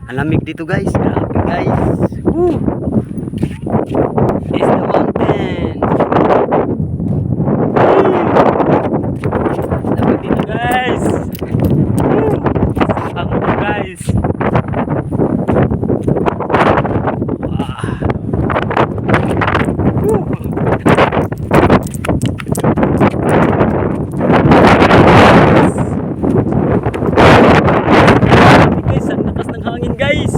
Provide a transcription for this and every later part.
Ang lamig dito guys. Grabe guys. Woo! It's the mountain. Lamig dito guys. Woo! Ang mo guys. Wow. Woo! Guys, ang lakas ng hangin guys.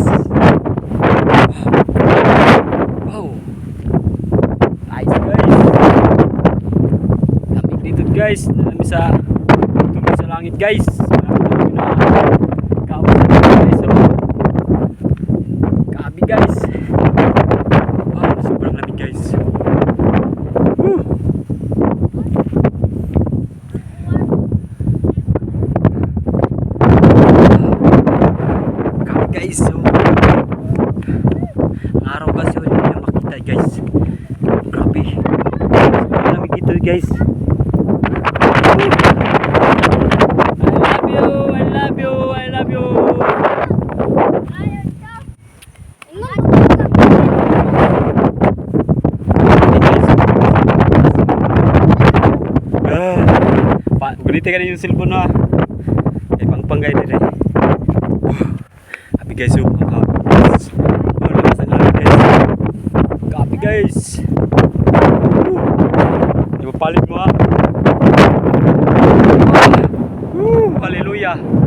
Wow. Nice guys. Lamig dito guys. Lamig sa tubig sa langit guys. Grabe guys. Wow, sobrang lamig guys. Woo. Grabe guys. So, ang araw kasi hindi na makita guys. Grabe. Sobrang lamig dito guys. I love you. I love you. Gunita ka na yung cellphone mo. Ay pangpanggay din eh. Happy guys. Lakas ang hangin guys. Happy guys. Ipapalit mo ha. Hallelujah.